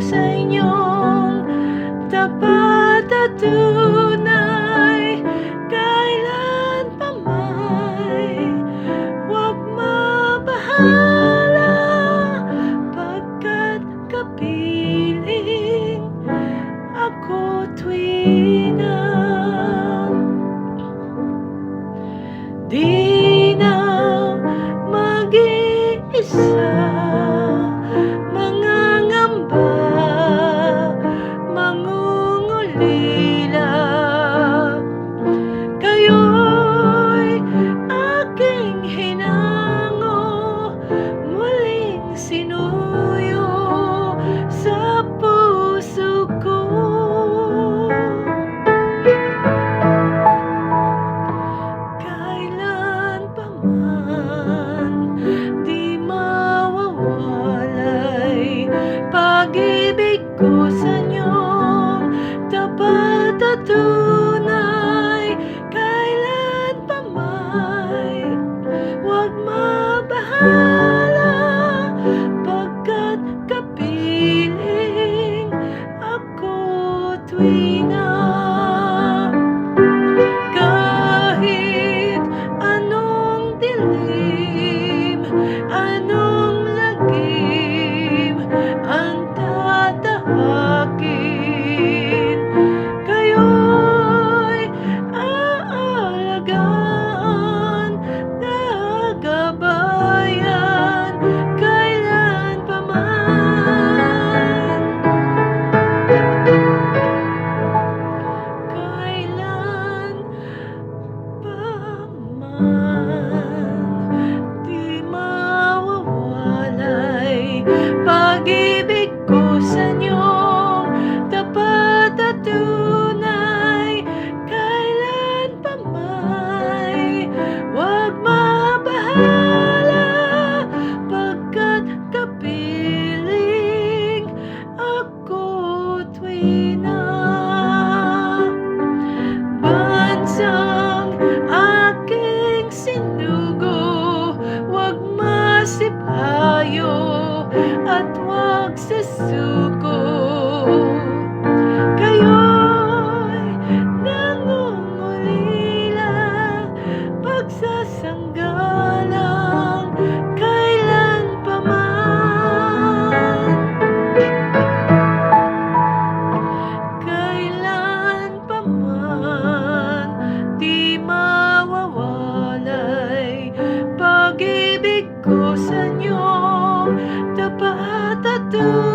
sa inyong tapat at tunay, kailan pa may huwag mabahala, pagkat kapiling ako tuwing na di na mag-iisa, mangangamba, mangungulila. Kayo'y aking hinango, muling sinuyo sa puso ko. Kailan pa man di mawawalay pag-ibig ko sa inyong tapat at tunay, kailan pa may huwag mabahala, pagkat kapiling ako tuwing na kahit anong dilim, anong lagim ang tatahakin, kayo'y aalagaan, gagabayan kailan pa man. Kailan pa man di mawawalay pag-ibig ko sa inyong tapat at tunay, kailan pa may huwag mabahala, pagkat kapiling ako tuwing na bansang aking sinugo, huwag masipayo at huwag sasuko. Kayo'y nangungulila, pagsasanggalang kailan pa man. Kailan pa man di mawawalay pag-ibig ko sa inyong tapat at tunay.